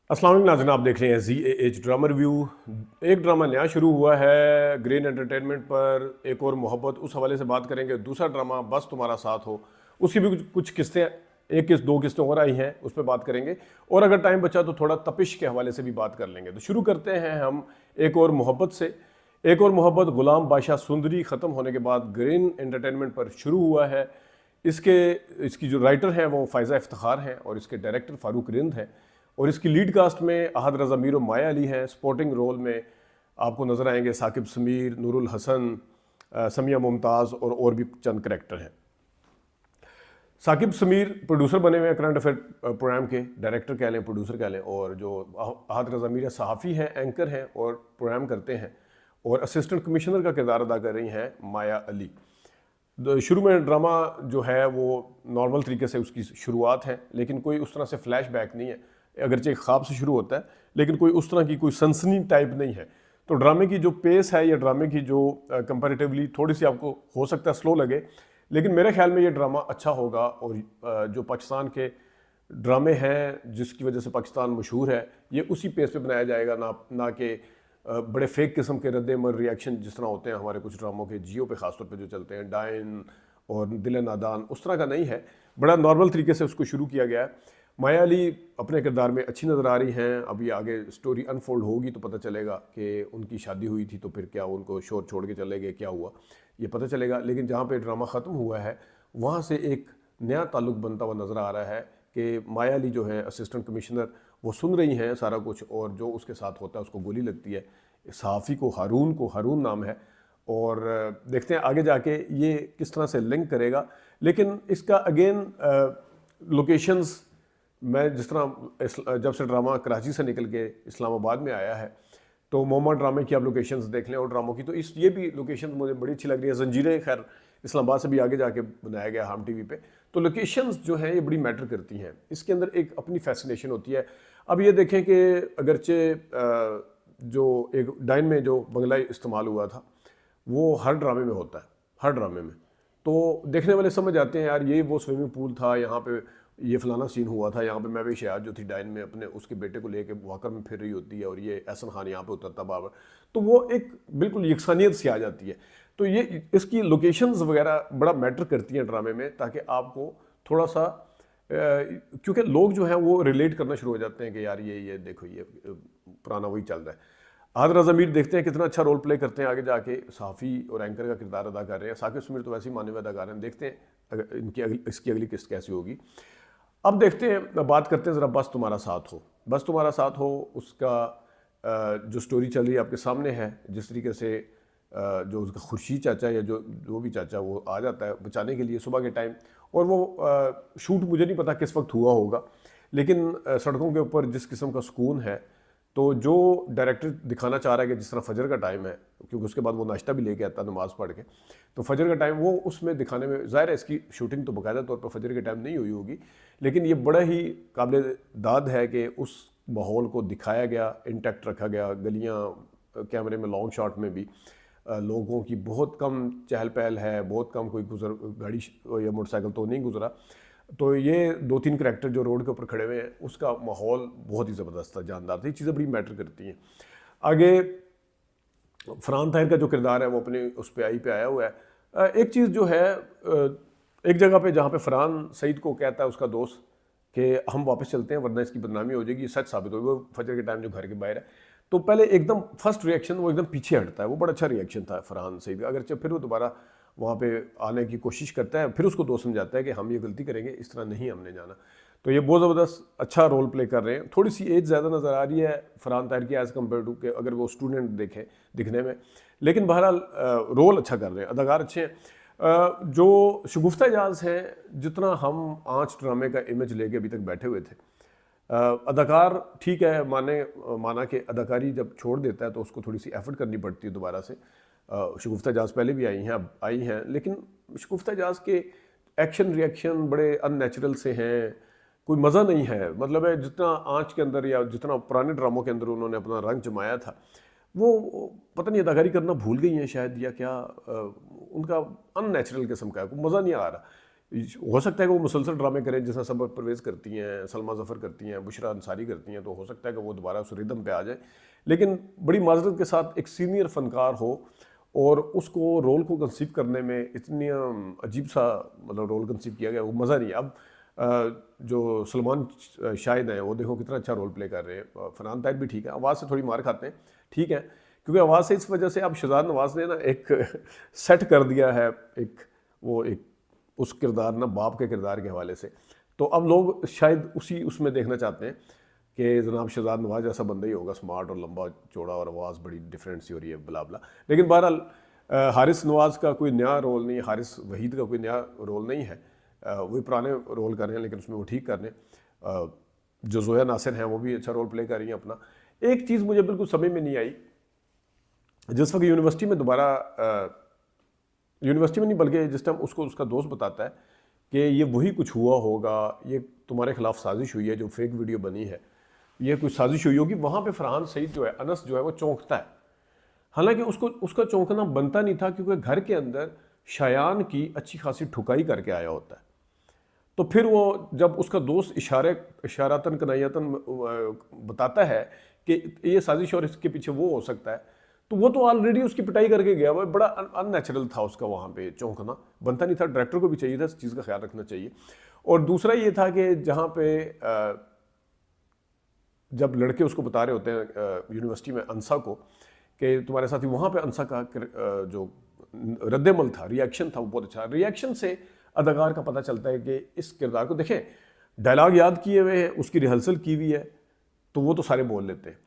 अस्सलाम वालेकुम नाज़रीन, आप देख रहे हैं ZAH ड्रामा रिव्यू। एक ड्रामा नया शुरू हुआ है ग्रीन एंटरटेनमेंट पर, एक और मोहब्बत, उस हवाले से बात करेंगे। दूसरा ड्रामा बस तुम्हारा साथ हो, उसकी भी कुछ किस्तें, एक किस्त दो किस्तें और आई हैं, उस पर बात करेंगे। और अगर टाइम बचा तो थोड़ा तपिश के हवाले से भी बात कर लेंगे। तो शुरू करते हैं हम एक और मोहब्बत से। एक और मोहब्बत गुलाम बादशाह सुंदरी ख़त्म होने के बाद ग्रीन एंटरटेनमेंट पर शुरू हुआ है। इसके इसकी जो राइटर हैं वो फ़ायज़ा इफ्तिखार हैं और इसके डायरेक्टर फ़ारूक रिंद हैं। और इसकी लीड कास्ट में अहद रज़ा मीर और माया अली हैं। सपोर्टिंग रोल में आपको नज़र आएंगे साकिब समीर, नूरुल हसन, समिया मुमताज़ और भी चंद करैक्टर हैं। साकिब समीर प्रोड्यूसर बने हुए हैं करंट अफेयर प्रोग्राम के, डायरेक्टर कह लें, प्रोड्यूसर कह लें। और जो अहद रज़ा मीर सहाफ़ी हैं, एंकर हैं और प्रोग्राम करते हैं। और असिस्टेंट कमिश्नर का किरदार अदा कर रही हैं माया अली। शुरू में ड्रामा जो है वो नॉर्मल तरीके से उसकी शुरुआत है, लेकिन कोई उस तरह से फ्लैश बैक नहीं है। अगरचे एक ख्वाब से शुरू होता है, लेकिन कोई उस तरह की कोई सनसनी टाइप नहीं है। तो ड्रामे की जो पेस है या ड्रामे की जो कंपैरेटिवली थोड़ी सी आपको हो सकता है स्लो लगे, लेकिन मेरे ख्याल में ये ड्रामा अच्छा होगा। और जो पाकिस्तान के ड्रामे हैं जिसकी वजह से पाकिस्तान मशहूर है, ये उसी पेस पे बनाया जाएगा, ना कि बड़े फेक किस्म के रद्द-ए-अमल रिएक्शन जिस तरह होते हैं हमारे कुछ ड्रामों के, जियो पे ख़ासतौर पे जो चलते हैं, डाइन और दिल नादान, उस तरह का नहीं है। बड़ा नॉर्मल तरीके से उसको शुरू किया गया है। माया अली अपने किरदार में अच्छी नज़र आ रही हैं। अभी आगे स्टोरी अनफोल्ड होगी तो पता चलेगा कि उनकी शादी हुई थी तो फिर क्या उनको शोर छोड़ के चले गए, क्या हुआ, ये पता चलेगा। लेकिन जहाँ पे ड्रामा ख़त्म हुआ है वहाँ से एक नया ताल्लुक़ बनता हुआ नज़र आ रहा है कि माया अली जो है असिस्टेंट कमिश्नर, वो सुन रही हैं सारा कुछ, और जो उसके साथ होता है उसको गोली लगती है। सहाफ़ी को हारून नाम है। और देखते हैं आगे जाके ये किस तरह से लिंक करेगा। लेकिन इसका अगेन लोकेशंस, मैं जिस तरह जब से ड्रामा कराची से निकल के इस्लामाबाद में आया है, तो मोमा ड्रामे की आप लोकेशंस देख लें और ड्रामों की, तो ये भी लोकेशन मुझे बड़ी अच्छी लग रही है। जंजीरें खैर इस्लामाबाद से भी आगे जाके बनाया गया हम टीवी पे। तो लोकेशंस जो हैं ये बड़ी मैटर करती हैं, इसके अंदर एक अपनी फैसिनेशन होती है। अब ये देखें कि अगरचे जो एक डाइन में जो बंगला इस्तेमाल हुआ था वो हर ड्रामे में होता है, हर ड्रामे में। तो देखने वाले समझ आते हैं यार ये वो स्विमिंग पूल था, यहाँ पे ये फलाना सीन हुआ था, यहाँ पे महविश यार जो थी डाइन में अपने उसके बेटे को लेके वाकर में फिर रही होती है, और ये एहसन खान यहाँ पे उतरता बाबर। तो वो एक बिल्कुल यकसानियत सी आ जाती है। तो ये इसकी लोकेशंस वगैरह बड़ा मैटर करती हैं ड्रामे में, ताकि आपको थोड़ा सा क्योंकि लोग जो हैं वो रिलेट करना शुरू हो जाते हैं कि यार ये देखो ये पुराना वही चल रहा है। आद रज़ा मीर देखते हैं कितना अच्छा रोल प्ले करते हैं, आगे जाके सहाफ़ी और एंकर का किरदार अदा कर रहे हैं। साकिब समीर तो वैसे ही माने हुए अदाकार हैं। देखते हैं अगर इसकी अगली किस्त कैसी होगी। अब देखते हैं, बात करते हैं ज़रा बस तुम्हारा साथ हो। बस तुम्हारा साथ हो, उसका जो स्टोरी चल रही है आपके सामने है। जिस तरीके से जो उसका खुर्शीद चाचा या जो भी चाचा वो आ जाता है बचाने के लिए सुबह के टाइम, और वो शूट मुझे नहीं पता किस वक्त हुआ होगा, लेकिन सड़कों के ऊपर जिस किस्म का सुकून है, तो जो डायरेक्टर दिखाना चाह रहा है कि जिस तरह फजर का टाइम है, क्योंकि उसके बाद वो नाश्ता भी लेके आता है नमाज़ पढ़ के, तो फजर का टाइम वो उसमें दिखाने में, ज़ाहिर है इसकी शूटिंग तो बाकायदा तौर पर फजर के टाइम नहीं हुई होगी, लेकिन ये बड़ा ही काबिल दाद है कि उस माहौल को दिखाया गया, इंटैक्ट रखा गया। गलियाँ कैमरे में लॉन्ग शॉट में भी लोगों की बहुत कम चहल पहल है, बहुत कम कोई गाड़ी या मोटरसाइकिल तो नहीं गुजरा। तो ये दो तीन करैक्टर जो रोड के ऊपर खड़े हुए हैं, उसका माहौल बहुत ही ज़बरदस्त था, जानदार था। ये चीज़ें बड़ी मैटर करती हैं। आगे फरहान ताहिर का जो किरदार है वो अपने उस पे आया हुआ है। एक चीज़ जो है, एक जगह पे जहाँ पे फरहान सईद को कहता है उसका दोस्त कि हम वापस चलते हैं वरना इसकी बदनामी हो जाएगी, ये सच साबित होगी। वो फजर के टाइम जो घर के बाहर है, तो पहले एकदम फर्स्ट रिएक्शन वो एकदम पीछे हटता है। वो बड़ा अच्छा रिएक्शन था फरहान सईद का। अगर फिर वो दोबारा वहाँ पे आने की कोशिश करता है, फिर उसको दोस्त समझाता है कि हम ये गलती करेंगे, इस तरह नहीं हमने जाना। तो ये बहुत ज़बरदस्त अच्छा रोल प्ले कर रहे हैं। थोड़ी सी एज ज़्यादा नज़र आ रही है फरहान ताहिर की एज़ कम्पेयर टू के अगर वो स्टूडेंट देखें दिखने में, लेकिन बहरहाल रोल अच्छा कर रहे हैं, अदाकार अच्छे हैं। जो शगुफ्ता एजाज हैं, जितना हम आँच ड्रामे का इमेज लेके अभी तक बैठे हुए थे, अदाकार ठीक है, माना कि अदाकारी जब छोड़ देता है तो उसको थोड़ी सी एफर्ट करनी पड़ती है दोबारा से। शगुफ्ता एजाज पहले भी आई हैं, लेकिन शगुफ्ता एजाज के एक्शन रिएक्शन बड़े अननेचुरल से हैं, कोई मज़ा नहीं है। मतलब है जितना आँच के अंदर या जितना पुराने ड्रामों के अंदर उन्होंने अपना रंग जमाया था, वो पता नहीं अदाकारी करना भूल गई हैं शायद, या क्या, उनका अननेचुरल किस्म का है, कोई मज़ा नहीं आ रहा। हो सकता है कि वो मुसलसल ड्रामे करें, जैसा सबक परवेज़ करती हैं, सलमा ज़फ़र करती हैं, बुशरा अंसारी करती हैं, तो हो सकता है कि वो दोबारा उस रिदम पे आ जाए। लेकिन बड़ी माज़रत के साथ एक सीनियर फ़नकार हो और उसको रोल को कंसीव करने में इतनी अजीब सा मतलब रोल कंसीव किया गया, वो मज़ा नहीं है। अब जो सलमान शाहिद हैं, वो देखो कितना अच्छा रोल प्ले कर रहे हैं। फरहान ताहिर भी ठीक है, आवाज़ से थोड़ी मार खाते हैं, ठीक है, क्योंकि आवाज़ से इस वजह से अब शहजाद नवाज़ ने ना एक सेट कर दिया है, एक उस किरदार ना, बाप के किरदार के हवाले से। तो अब लोग शायद उसी उसमें देखना चाहते हैं कि जनाब शहजाद नवाज जैसा बंदा ही होगा, स्मार्ट और लंबा चौड़ा और आवाज़ बड़ी डिफरेंट सी हो रही है, बला बला। लेकिन बहरहाल हारिस नवाज का कोई नया रोल नहीं, हारिस वहीद का कोई नया रोल नहीं है, वही पुराने रोल कर रहे हैं, लेकिन उसमें वो ठीक कर रहे हैं। जो जोया नासिर हैं वो भी अच्छा रोल प्ले कर रही हैं अपना। एक चीज़ मुझे बिल्कुल समझ में नहीं आई, जिस वक्त यूनिवर्सिटी में दोबारा यूनिवर्सिटी में नहीं बल्कि जिस टाइम उसको उसका दोस्त बताता है कि ये वही कुछ हुआ होगा, ये तुम्हारे खिलाफ साजिश हुई है, जो फेक वीडियो बनी है, ये कुछ साजिश हुई होगी, वहाँ पे फरहान सईद जो है, अनस जो है, वो चौंकता है। हालांकि उसको उसका चौंकना बनता नहीं था, क्योंकि घर के अंदर शायान की अच्छी खासी ठुकाई करके आया होता है। तो फिर वो जब उसका दोस्त इशारातन कनायतन बताता है कि ये साजिश और इसके पीछे वो हो सकता है, तो वो तो ऑलरेडी उसकी पिटाई करके गया। वो बड़ा अननेचुरल था उसका वहाँ पे चौंकना, बनता नहीं था। डायरेक्टर को भी चाहिए था इस चीज़ का ख्याल रखना चाहिए। और दूसरा ये था कि जहाँ पे जब लड़के उसको बता रहे होते हैं यूनिवर्सिटी में अंसा को कि तुम्हारे साथी, वहाँ पे अंसा का जो रद्दमल था, रिएक्शन था, वो बहुत अच्छा। रिएक्शन से अदाकार का पता चलता है कि इस किरदार को देखें, डायलॉग याद किए हुए हैं, उसकी रिहर्सल की हुई है, तो वो तो सारे बोल लेते हैं।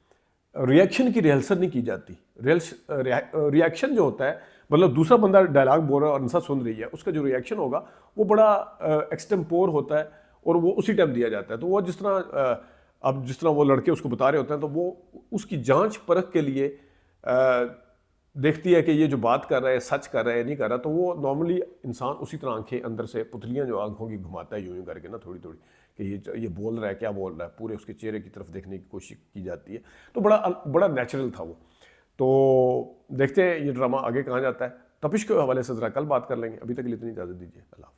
रिएक्शन की रिहर्सल नहीं की जाती। रिएक्शन जो होता है, मतलब दूसरा बंदा डायलॉग बोल रहा है और अंसा सुन रही है, उसका जो रिएक्शन होगा वो बड़ा एक्सटेम्पोर होता है और वो उसी टाइम दिया जाता है। तो वो जिस तरह अब जिस तरह वो लड़के उसको बता रहे होते हैं, तो वो उसकी जांच परख के लिए देखती है कि ये जो बात कर रहा है सच कर रहा है नहीं कर रहा। तो वो नॉर्मली इंसान उसी तरह आंखें अंदर से पुतलियां जो आंखों की घुमाता है यूं यूं करके ना, थोड़ी थोड़ी, कि ये बोल रहा है, क्या बोल रहा है, पूरे उसके चेहरे की तरफ देखने की कोशिश की जाती है। तो बड़ा बड़ा नेचुरल था वो। तो देखते हैं ये ड्रामा आगे कहाँ जाता है। तपिश के हवाले से ज़रा कल बात कर लेंगे। अभी तक के लिए इतनी इजाज़त दीजिए। अल्लाह।